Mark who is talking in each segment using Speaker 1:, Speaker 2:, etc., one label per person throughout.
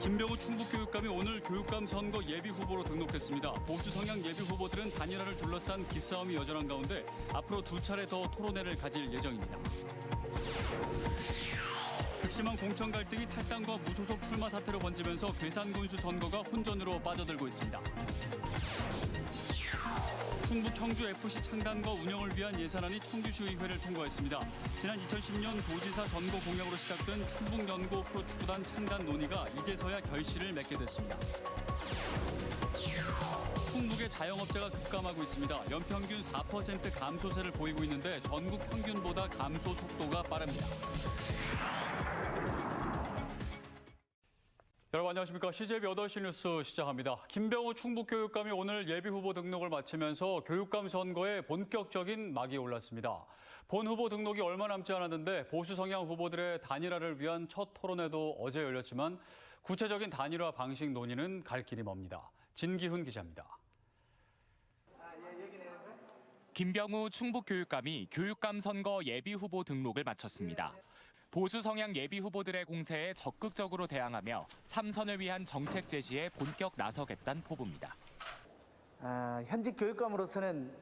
Speaker 1: 김병우 충북교육감이 오늘 교육감 선거 예비 후보로 등록했습니다. 보수 성향 예비 후보들은 단일화를 둘러싼 기싸움이 여전한 가운데 앞으로 두 차례 더 토론회를 가질 예정입니다. 극심한 공천 갈등이 탈당과 무소속 출마 사태로 번지면서 괴산군수 선거가 혼전으로 빠져들고 있습니다. 충북 청주FC 창단과 운영을 위한 예산안이 청주시의회를 통과했습니다. 지난 2010년 도지사 선거 공약으로 시작된 충북연고 프로축구단 창단 논의가 이제서야 결실을 맺게 됐습니다. 충북의 자영업자가 급감하고 있습니다. 연평균 4% 감소세를 보이고 있는데 전국 평균보다 감소 속도가 빠릅니다. 여러분 안녕하십니까. CJB 8시 뉴스 시작합니다. 김병우 충북교육감이 오늘 예비후보 등록을 마치면서 교육감 선거에 본격적인 막이 올랐습니다. 본 후보 등록이 얼마 남지 않았는데 보수 성향 후보들의 단일화를 위한 첫 토론회도 어제 열렸지만 구체적인 단일화 방식 논의는 갈 길이 멉니다. 진기훈 기자입니다.
Speaker 2: 김병우 충북교육감이 교육감 선거 예비후보 등록을 마쳤습니다. 보수 성향 예비 후보들의 공세에 적극적으로 대항하며 3선을 위한 정책 제시에 본격 나서겠다는 포부입니다.
Speaker 3: 현직 교육감으로서는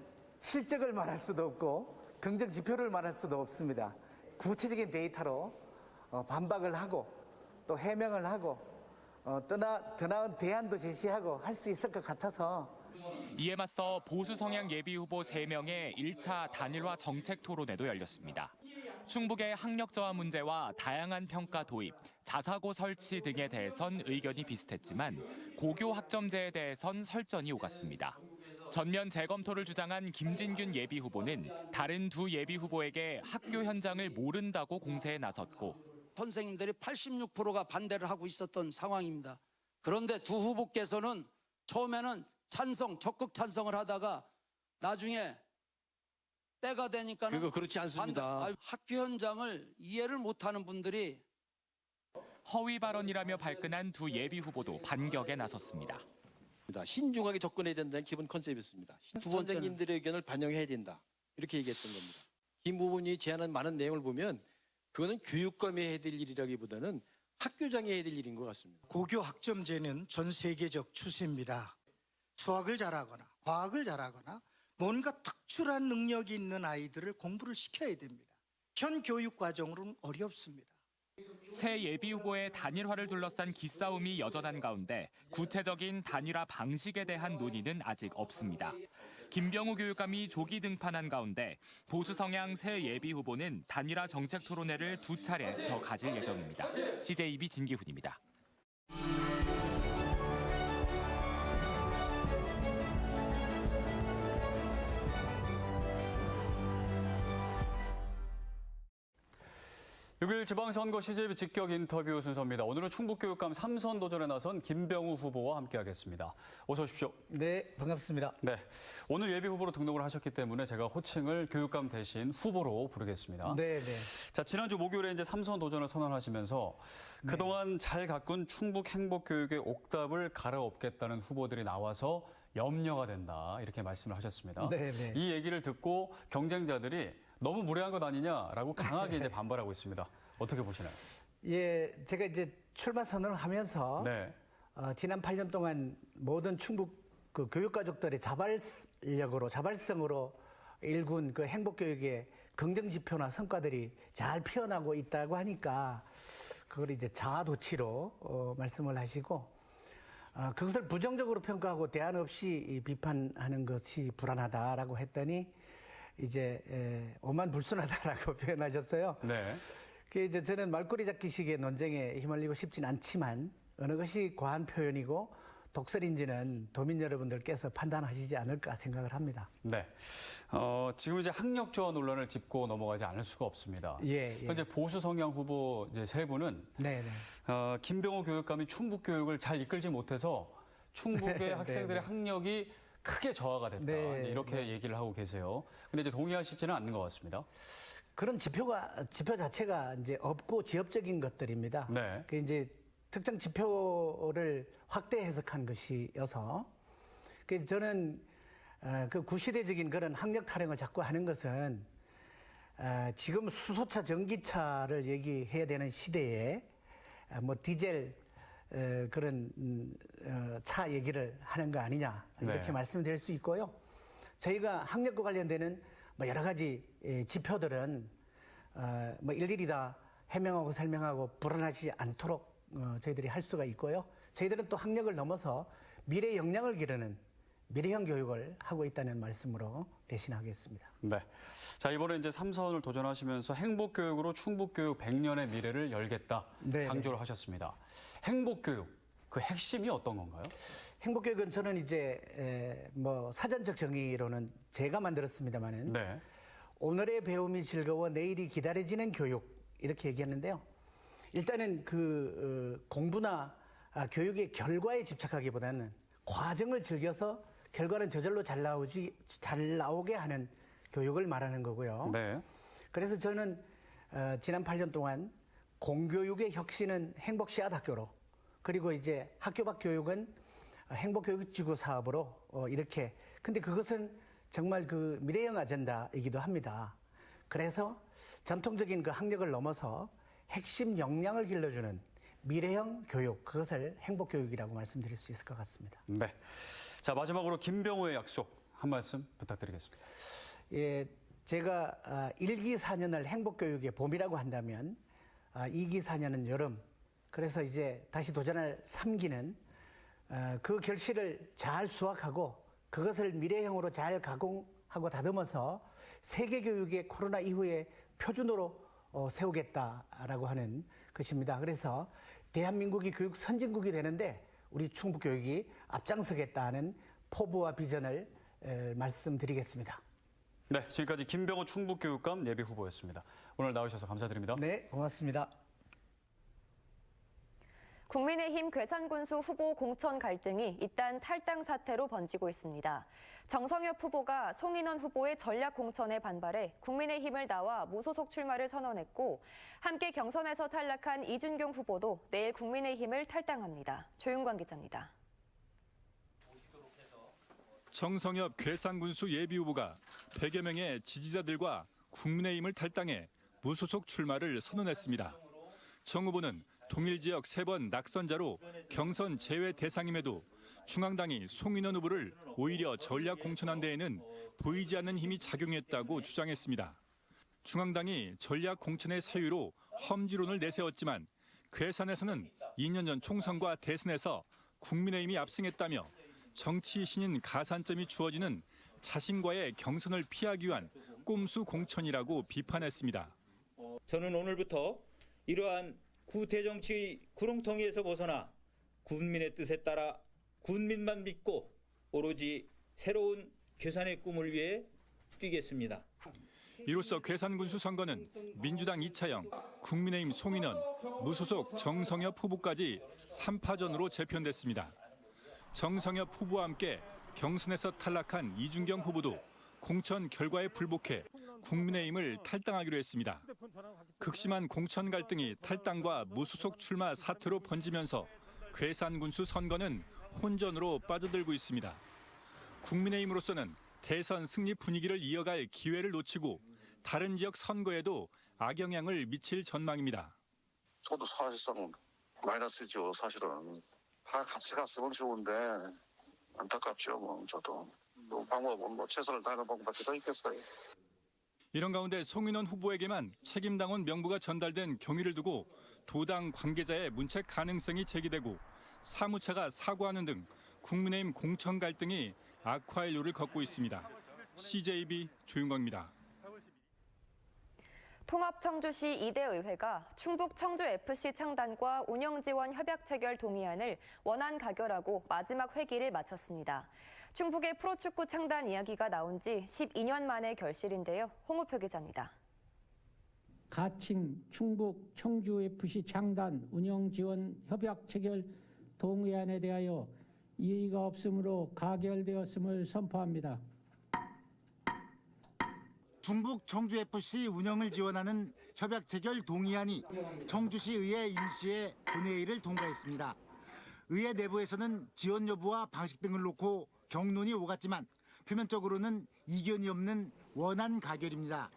Speaker 3: 실적을 말할 수도 없고 긍정 지표를 말할 수도 없습니다. 구체적인 데이터로 반박을 하고 또 해명을 하고 더 나은 대안도 제시하고 할 수 있을 것 같아서
Speaker 2: 이에 맞서 보수 성향 예비 후보 3명의 1차 단일화 정책 토론회도 열렸습니다. 충북의 학력 저하 문제와 다양한 평가 도입, 자사고 설치 등에 대해선 의견이 비슷했지만 고교 학점제에 대해선 설전이 오갔습니다. 전면 재검토를 주장한 김진균 예비 후보는 다른 두 예비 후보에게 학교 현장을 모른다고 공세에 나섰고
Speaker 4: 선생님들이 86%가 반대를 하고 있었던 상황입니다. 그런데 두 후보께서는 처음에는 적극 찬성을 하다가 나중에 때가 되니까는
Speaker 5: 그거 그렇지 않습니다.
Speaker 4: 학교 현장을 이해를 못하는 분들이
Speaker 2: 허위 발언이라며 발끈한 두 예비 후보도 반격에 나섰습니다.
Speaker 5: 신중하게 접근해야 된다는 기본 컨셉이었습니다. 두 선생님들의 의견을 반영해야 된다. 이렇게 얘기했던 겁니다. 김 부분이 제안한 많은 내용을 보면 그거는 교육감이 해야 될 일이라기보다는 학교장이 해야 될 일인 것 같습니다.
Speaker 6: 고교 학점제는 전 세계적 추세입니다. 수학을 잘하거나 과학을 잘하거나 뭔가 특출한 능력이 있는 아이들을 공부를 시켜야 됩니다. 현 교육 과정으로는 어렵습니다.
Speaker 2: 새 예비 후보의 단일화를 둘러싼 기싸움이 여전한 가운데 구체적인 단일화 방식에 대한 논의는 아직 없습니다. 김병우 교육감이 조기 등판한 가운데 보수 성향 새 예비 후보는 단일화 정책 토론회를 두 차례 더 가질 예정입니다. CJB 진기훈입니다.
Speaker 1: (6일) 지방선거 CJB 직격 인터뷰 순서입니다. 오늘은 충북교육감 3선 도전에 나선 김병우 후보와 함께하겠습니다. 어서 오십시오.
Speaker 3: 네, 반갑습니다.
Speaker 1: 네, 오늘 예비 후보로 등록을 하셨기 때문에 제가 호칭을 교육감 대신 후보로 부르겠습니다.
Speaker 3: 네.
Speaker 1: 자, 지난주 목요일에 이제 3선 도전을 선언하시면서 그동안 잘 가꾼 충북 행복교육의 옥답을 갈아엎겠다는 후보들이 나와서 염려가 된다 이렇게 말씀을 하셨습니다.
Speaker 3: 네.
Speaker 1: 이 얘기를 듣고 경쟁자들이 너무 무례한 것 아니냐라고 강하게 이제 반발하고 있습니다. 어떻게 보시나요?
Speaker 3: 예, 제가 이제 출마 선언을 하면서
Speaker 1: 네.
Speaker 3: 지난 8년 동안 모든 충북 그 교육가족들의 자발성으로 일군 그 행복교육의 긍정 지표나 성과들이 잘 피어나고 있다고 하니까 그걸 이제 자아도취로 말씀을 하시고 그것을 부정적으로 평가하고 대안 없이 비판하는 것이 불안하다라고 했더니 이제 오만불순하다라고 표현하셨어요.
Speaker 1: 네.
Speaker 3: 그 이제 저는 말꼬리 잡기식의 논쟁에 휘말리고 싶진 않지만 어느 것이 과한 표현이고 독설인지는 도민 여러분들께서 판단하시지 않을까 생각을 합니다.
Speaker 1: 네. 지금 이제 학력 저하 논란을 짚고 넘어가지 않을 수가 없습니다.
Speaker 3: 예.
Speaker 1: 현재 보수 성향 후보 이제 세 분은
Speaker 3: 네.
Speaker 1: 김병우 교육감이 충북 교육을 잘 이끌지 못해서 충북의 학생들의 학력이 크게 저하가 됐다. 이제 이렇게 얘기를 하고 계세요. 근데 이제 동의하시지는 않는 것 같습니다.
Speaker 3: 그런 지표 자체가 이제 없고 지엽적인 것들입니다.
Speaker 1: 네.
Speaker 3: 그 이제 특정 지표를 확대 해석한 것이어서 그 저는 그 구시대적인 그런 학력 타령을 자꾸 하는 것은 지금 수소차, 전기차를 얘기해야 되는 시대에 뭐 디젤 그런 차 얘기를 하는 거 아니냐 이렇게
Speaker 1: 네.
Speaker 3: 말씀드릴 수 있고요. 저희가 학력과 관련되는 뭐 여러 가지 지표들은 뭐 일일이 다 해명하고 설명하고 불안하지 않도록 저희들이 할 수가 있고요. 저희들은 또 학력을 넘어서 미래 역량을 기르는 미래형 교육을 하고 있다는 말씀으로 대신하겠습니다.
Speaker 1: 네. 자, 이번에 이제 3선을 도전하시면서 행복교육으로 충북교육 100년의 미래를 열겠다
Speaker 3: 네,
Speaker 1: 강조를 하셨습니다. 행복교육, 그 핵심이 어떤 건가요?
Speaker 3: 행복교육은 저는 이제 뭐 사전적 정의로는 제가 만들었습니다마는
Speaker 1: 네.
Speaker 3: 오늘의 배움이 즐거워 내일이 기다려지는 교육 이렇게 얘기했는데요. 일단은 그 공부나 교육의 결과에 집착하기보다는 과정을 즐겨서 결과는 저절로 잘 나오게 하는 교육을 말하는 거고요.
Speaker 1: 네.
Speaker 3: 그래서 저는 지난 8년 동안 공교육의 혁신은 행복씨앗학교로, 그리고 이제 학교 밖 교육은 행복교육지구 사업으로 이렇게. 근데 그것은 정말 그 미래형 아젠다이기도 합니다. 그래서 전통적인 그 학력을 넘어서 핵심 역량을 길러주는 미래형 교육, 그것을 행복교육이라고 말씀드릴 수 있을 것 같습니다.
Speaker 1: 네. 자, 마지막으로 김병호의 약속 한 말씀 부탁드리겠습니다.
Speaker 3: 예, 제가 1기 4년을 행복교육의 봄이라고 한다면 2기 4년은 여름, 그래서 이제 다시 도전할 3기는 그 결실을 잘 수확하고 그것을 미래형으로 잘 가공하고 다듬어서 세계교육의 코로나 이후의 표준으로 세우겠다라고 하는 것입니다. 그래서 대한민국이 교육 선진국이 되는데 우리 충북교육이 앞장서겠다는 포부와 비전을 말씀드리겠습니다.
Speaker 1: 네, 지금까지 김병호 충북교육감 예비후보였습니다. 오늘 나오셔서 감사드립니다.
Speaker 3: 네, 고맙습니다.
Speaker 7: 국민의힘 괴산군수 후보 공천 갈등이 잇단 탈당 사태로 번지고 있습니다. 정성엽 후보가 송인원 후보의 전략 공천에 반발해 국민의힘을 나와 무소속 출마를 선언했고, 함께 경선에서 탈락한 이준경 후보도 내일 국민의힘을 탈당합니다. 조윤광 기자입니다.
Speaker 8: 정성엽 괴산군수 예비후보가 100여 명의 지지자들과 국민의힘을 탈당해 무소속 출마를 선언했습니다. 정 후보는 동일 지역 3번 낙선자로 경선 제외 대상임에도 중앙당이 송인원 후보를 오히려 전략 공천한 데에는 보이지 않는 힘이 작용했다고 주장했습니다. 중앙당이 전략 공천의 사유로 험지론을 내세웠지만 괴산에서는 2년 전 총선과 대선에서 국민의힘이 압승했다며 정치 신인 가산점이 주어지는 자신과의 경선을 피하기 위한 꼼수 공천이라고 비판했습니다.
Speaker 9: 저는 오늘부터 이러한 구태정치의 구렁텅이에서 벗어나 군민의 뜻에 따라 군민만 믿고 오로지 새로운 괴산의 꿈을 위해 뛰겠습니다.
Speaker 8: 이로써 괴산군수 선거는 민주당 이차영, 국민의힘 송인원, 무소속 정성엽 후보까지 3파전으로 재편됐습니다. 정성엽 후보와 함께 경선에서 탈락한 이준경 후보도 공천 결과에 불복해 국민의힘을 탈당하기로 했습니다. 극심한 공천 갈등이 탈당과 무소속 출마 사태로 번지면서 괴산군수 선거는 혼전으로 빠져들고 있습니다. 국민의힘으로서는 대선 승리 분위기를 이어갈 기회를 놓치고 다른 지역 선거에도 악영향을 미칠 전망입니다.
Speaker 10: 저도 사실상 마이너스죠. 사실은 다 같이 갔으면 좋은데 안타깝죠. 뭐 저도 방법은 최선을 다하는 방법밖에 더 있겠어요.
Speaker 8: 이런 가운데 송인원 후보에게만 책임당원 명부가 전달된 경위를 두고 도당 관계자의 문책 가능성이 제기되고 사무차가 사과하는 등 국민의힘 공천 갈등이 악화의 요를 걷고 있습니다. CJB 조윤광입니다.
Speaker 7: 통합청주시 2대 의회가 충북 청주FC 창단과 운영지원 협약 체결 동의안을 원안 가결하고 마지막 회기를 마쳤습니다. 충북의 프로축구 창단 이야기가 나온 지 12년 만의 결실인데요. 홍우표 기자입니다.
Speaker 11: 가칭 충북 청주FC 창단 운영지원 협약 체결 동의안에 대하여 이의가 없으므로 가결되었음을 선포합니다.
Speaker 12: 충북 청주FC 운영을 지원하는 협약 체결 동의안이 청주시의회 임시회 본회의를 통과했습니다. 의회 내부에서는 지원 여부와 방식 등을 놓고 격론이 오갔지만 표면적으로는 이견이 없는 원안 가결입니다.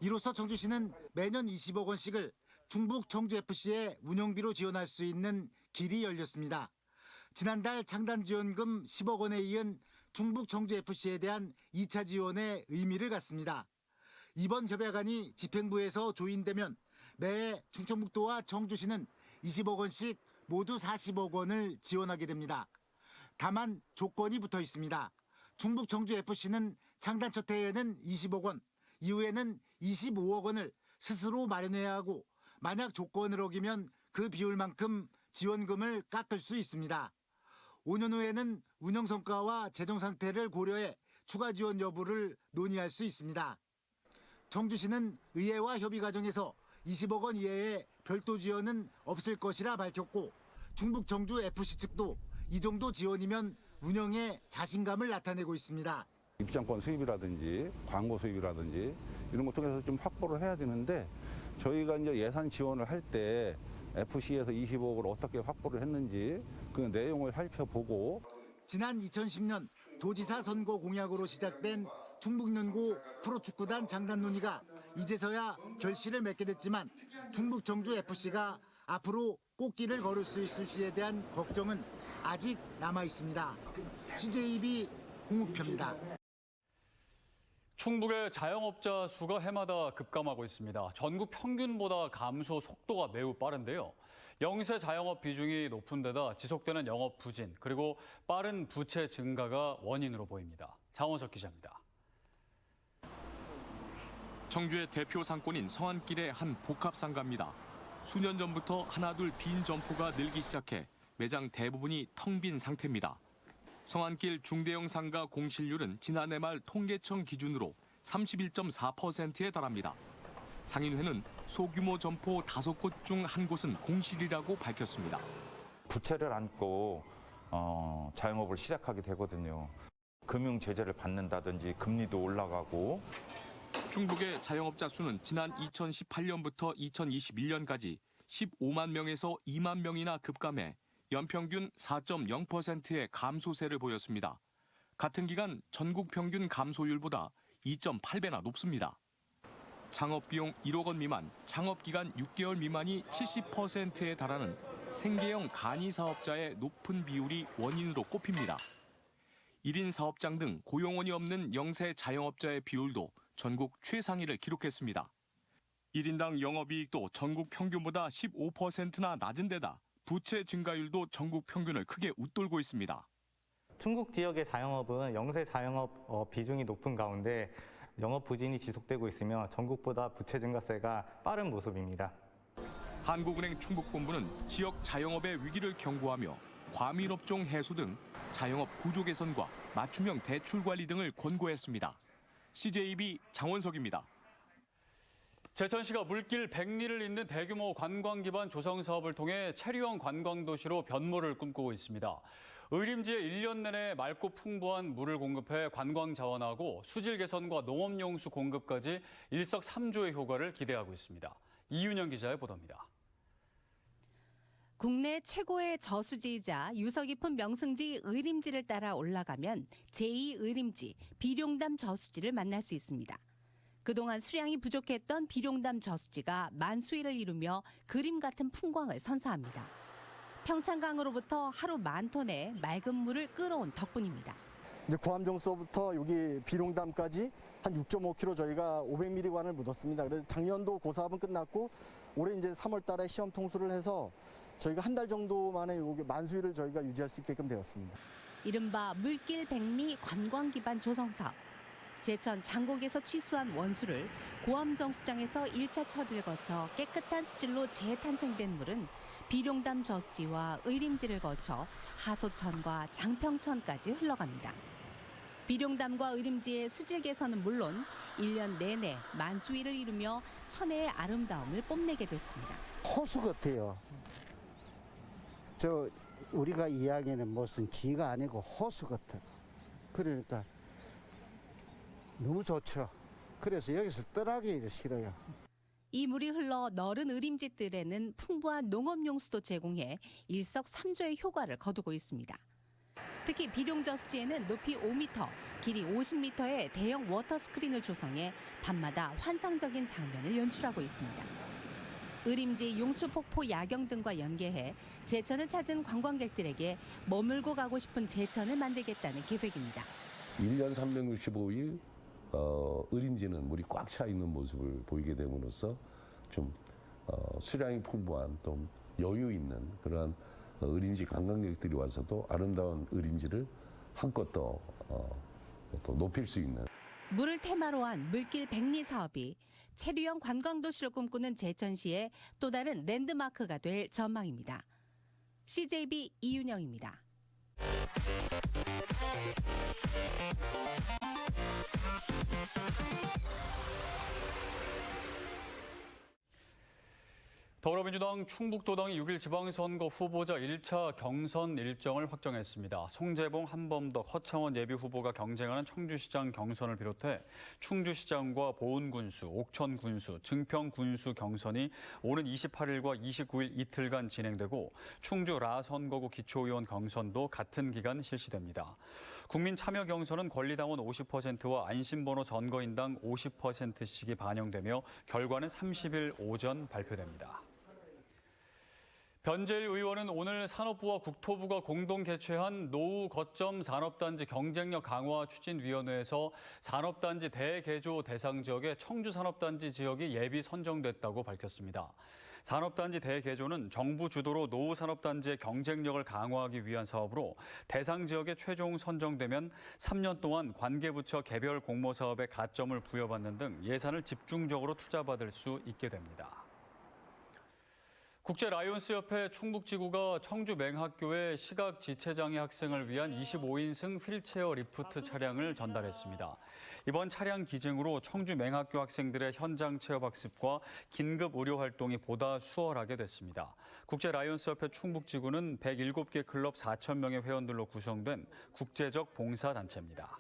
Speaker 12: 이로써 청주시는 매년 20억 원씩을 충북 청주FC의 운영비로 지원할 수 있는 길이 열렸습니다. 지난달 창단지원금 10억 원에 이은 충북 청주FC에 대한 2차 지원의 의미를 갖습니다. 이번 협약안이 집행부에서 조인되면 매해 충청북도와 청주시는 20억 원씩 모두 40억 원을 지원하게 됩니다. 다만 조건이 붙어 있습니다. 충북 청주FC는 창단 첫 해에는 20억 원, 이후에는 25억 원을 스스로 마련해야 하고 만약 조건을 어기면 그 비율만큼 지원금을 깎을 수 있습니다. 5년 후에는 운영 성과와 재정 상태를 고려해 추가 지원 여부를 논의할 수 있습니다. 청주시는 의회와 협의 과정에서 20억 원 이하의 별도 지원은 없을 것이라 밝혔고 충북 청주FC 측도 이 정도 지원이면 운영에 자신감을 나타내고 있습니다.
Speaker 13: 입장권 수입이라든지 광고 수입이라든지 이런 것 통해서 좀 확보를 해야 되는데 저희가 이제 예산 지원을 할 때 FC에서 20억을 어떻게 확보를 했는지 그 내용을 살펴보고
Speaker 12: 지난 2010년 도지사 선거 공약으로 시작된 충북연고 프로축구단 장단 논의가 이제서야 결실을 맺게 됐지만 충북 청주FC가 앞으로 꽃길을 걸을 수 있을지에 대한 걱정은 아직 남아 있습니다. CJB 홍우표입니다.
Speaker 1: 충북의 자영업자 수가 해마다 급감하고 있습니다. 전국 평균보다 감소 속도가 매우 빠른데요. 영세 자영업 비중이 높은 데다 지속되는 영업 부진, 그리고 빠른 부채 증가가 원인으로 보입니다. 장원석 기자입니다.
Speaker 2: 청주의 대표 상권인 성안길의 한 복합상가입니다. 수년 전부터 하나둘 빈 점포가 늘기 시작해 매장 대부분이 텅 빈 상태입니다. 성안길 중대형 상가 공실률은 지난해 말 통계청 기준으로 31.4%에 달합니다. 상인회는 소규모 점포 5곳 중 한 곳은 공실이라고 밝혔습니다.
Speaker 14: 부채를 안고 자영업을 시작하게 되거든요. 금융 제재를 받는다든지 금리도 올라가고.
Speaker 2: 충북의 자영업자 수는 지난 2018년부터 2021년까지 15만 명에서 2만 명이나 급감해 연평균 4.0%의 감소세를 보였습니다. 같은 기간 전국 평균 감소율보다 2.8배나 높습니다. 창업비용 1억 원 미만, 창업기간 6개월 미만이 70%에 달하는 생계형 간이 사업자의 높은 비율이 원인으로 꼽힙니다. 1인 사업장 등 고용원이 없는 영세 자영업자의 비율도 전국 최상위를 기록했습니다. 1인당 영업이익도 전국 평균보다 15%나 낮은 데다 부채 증가율도 전국 평균을 크게 웃돌고 있습니다.
Speaker 15: 충북 지역의 자영업은 영세 자영업 비중이 높은 가운데 영업 부진이 지속되고 있으며 전국보다 부채 증가세가 빠른 모습입니다.
Speaker 2: 한국은행 충북본부는 지역 자영업의 위기를 경고하며 과밀업종 해소 등 자영업 구조 개선과 맞춤형 대출 관리 등을 권고했습니다. CJB 장원석입니다.
Speaker 1: 제천시가 물길 100리를 잇는 대규모 관광 기반 조성 사업을 통해 체류형 관광도시로 변모를 꿈꾸고 있습니다. 의림지에 1년 내내 맑고 풍부한 물을 공급해 관광 자원하고 수질 개선과 농업용수 공급까지 일석삼조의 효과를 기대하고 있습니다. 이윤영 기자의 보도입니다.
Speaker 16: 국내 최고의 저수지이자 유서 깊은 명승지 의림지를 따라 올라가면 제2의림지 비룡담 저수지를 만날 수 있습니다. 그동안 수량이 부족했던 비룡담 저수지가 만수위를 이루며 그림 같은 풍광을 선사합니다. 평창강으로부터 하루 10,000톤의 맑은 물을 끌어온 덕분입니다.
Speaker 17: 이제 고함정서부터 여기 비룡담까지 한 6.5km 저희가 500ml관을 묻었습니다. 그래서 작년도 그 사업은 끝났고 올해 이제 3월달에 시험 통수를 해서 저희가 한 달 정도 만에 여기 만수위를 저희가 유지할 수 있게끔 되었습니다.
Speaker 16: 이른바 물길 100리 관광 기반 조성 사업. 제천 장곡에서 취수한 원수를 고암정수장에서 1차 처리를 거쳐 깨끗한 수질로 재탄생된 물은 비룡담 저수지와 의림지를 거쳐 하소천과 장평천까지 흘러갑니다. 비룡담과 의림지의 수질 개선은 물론 1년 내내 만수위를 이루며 천혜의 아름다움을 뽐내게 됐습니다.
Speaker 18: 호수 같아요. 우리가 이야기하는 무슨 지가 아니고 호수 같아. 그러니까 너무 좋죠. 그래서 여기서 떠나기 싫어요.
Speaker 16: 이 물이 흘러 너른 의림지들에는 풍부한 농업용수도 제공해 일석삼조의 효과를 거두고 있습니다. 특히 비룡저수지에는 높이 5m, 길이 50m의 대형 워터 스크린을 조성해 밤마다 환상적인 장면을 연출하고 있습니다. 의림지 용추폭포 야경 등과 연계해 제천을 찾은 관광객들에게 머물고 가고 싶은 제천을 만들겠다는 계획입니다.
Speaker 19: 1년 365일 의림지는 물이 꽉 차 있는 모습을 보이게 됨으로써 좀 수량이 풍부한 또 여유 있는 그러한 의림지 관광객들이 와서도 아름다운 의림지를 한껏 더 높일 수 있는.
Speaker 16: 물을 테마로 한 물길 백리 사업이 체류형 관광도시를 꿈꾸는 제천시의 또 다른 랜드마크가 될 전망입니다. CJB 이윤영입니다.
Speaker 1: 더불어민주당 충북도당이 6일 지방선거 후보자 1차 경선 일정을 확정했습니다. 송재봉, 한범덕, 허창원 예비후보가 경쟁하는 청주시장 경선을 비롯해 충주시장과 보은군수, 옥천군수, 증평군수 경선이 오는 28일과 29일 이틀간 진행되고 충주 라선거구 기초의원 경선도 같은 기간 실시됩니다. 국민 참여 경선은 권리당원 50%와 안심번호 선거인당 50%씩이 반영되며 결과는 30일 오전 발표됩니다. 변재일 의원은 오늘 산업부와 국토부가 공동 개최한 노후 거점 산업단지 경쟁력 강화 추진위원회에서 산업단지 대개조 대상 지역의 청주산업단지 지역이 예비 선정됐다고 밝혔습니다. 산업단지 대개조는 정부 주도로 노후 산업단지의 경쟁력을 강화하기 위한 사업으로 대상 지역에 최종 선정되면 3년 동안 관계부처 개별 공모 사업에 가점을 부여받는 등 예산을 집중적으로 투자받을 수 있게 됩니다. 국제라이온스협회 충북지구가 청주 맹학교에 시각지체장애 학생을 위한 25인승 휠체어 리프트 차량을 전달했습니다. 이번 차량 기증으로 청주 맹학교 학생들의 현장 체험 학습과 긴급 의료 활동이 보다 수월하게 됐습니다. 국제라이온스협회 충북지구는 107개 클럽 4,000명의 회원들로 구성된 국제적 봉사단체입니다.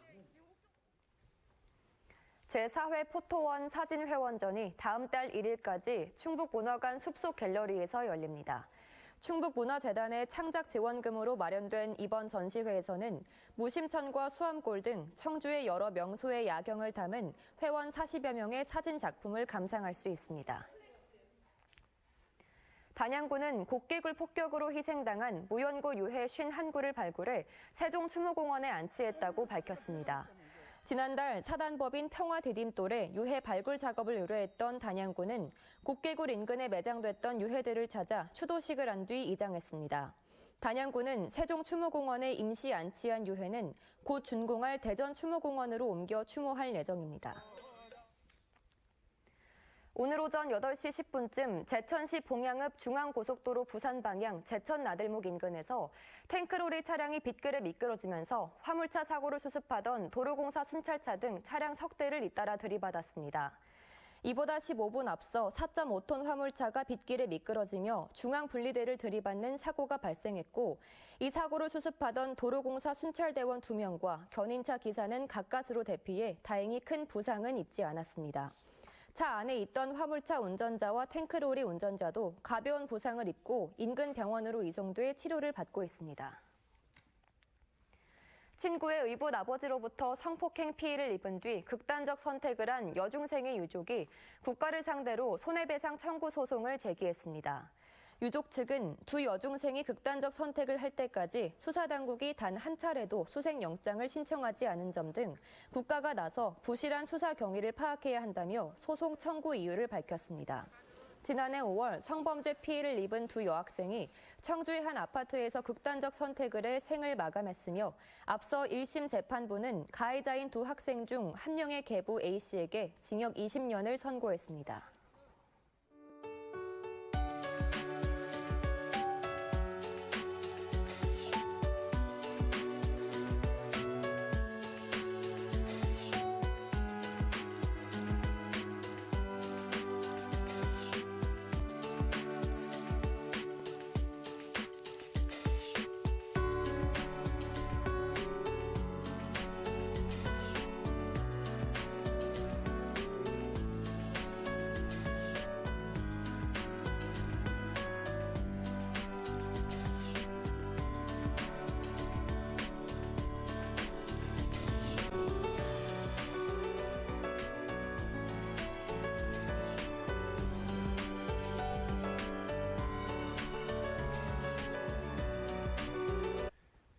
Speaker 7: 제4회 포토원 사진회원전이 다음 달 1일까지 충북문화관 숲속 갤러리에서 열립니다. 충북문화재단의 창작 지원금으로 마련된 이번 전시회에서는 무심천과 수암골 등 청주의 여러 명소의 야경을 담은 회원 40여 명의 사진 작품을 감상할 수 있습니다. 단양구는 곡개굴 폭격으로 희생당한 무연고 유해 51구를 발굴해 세종추모공원에 안치했다고 밝혔습니다. 지난달 사단법인 평화디딤돌에 유해 발굴 작업을 의뢰했던 단양구는 곡개굴 인근에 매장됐던 유해들을 찾아 추도식을 한 뒤 이장했습니다. 단양구는 세종추모공원에 임시 안치한 유해는 곧 준공할 대전추모공원으로 옮겨 추모할 예정입니다. 오늘 오전 8시 10분쯤 제천시 봉양읍 중앙고속도로 부산 방향 제천 나들목 인근에서 탱크로리 차량이 빗길에 미끄러지면서 화물차 사고를 수습하던 도로공사 순찰차 등 차량 석 대를 잇따라 들이받았습니다. 이보다 15분 앞서 4.5톤 화물차가 빗길에 미끄러지며 중앙 분리대를 들이받는 사고가 발생했고 이 사고를 수습하던 도로공사 순찰대원 2명과 견인차 기사는 가까스로 대피해 다행히 큰 부상은 입지 않았습니다. 차 안에 있던 화물차 운전자와 탱크로리 운전자도 가벼운 부상을 입고 인근 병원으로 이송돼 치료를 받고 있습니다. 친구의 의붓 아버지로부터 성폭행 피해를 입은 뒤 극단적 선택을 한 여중생의 유족이 국가를 상대로 손해배상 청구 소송을 제기했습니다. 유족 측은 두 여중생이 극단적 선택을 할 때까지 수사당국이 단 한 차례도 수색영장을 신청하지 않은 점 등 국가가 나서 부실한 수사 경위를 파악해야 한다며 소송 청구 이유를 밝혔습니다. 지난해 5월 성범죄 피해를 입은 두 여학생이 청주의 한 아파트에서 극단적 선택을 해 생을 마감했으며 앞서 1심 재판부는 가해자인 두 학생 중 한 명의 계부 A씨에게 징역 20년을 선고했습니다.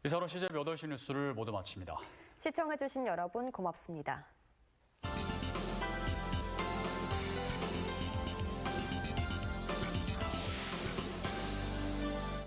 Speaker 1: 이사로 CJ 8시 뉴스를 모두 마칩니다.
Speaker 7: 시청해주신 여러분 고맙습니다.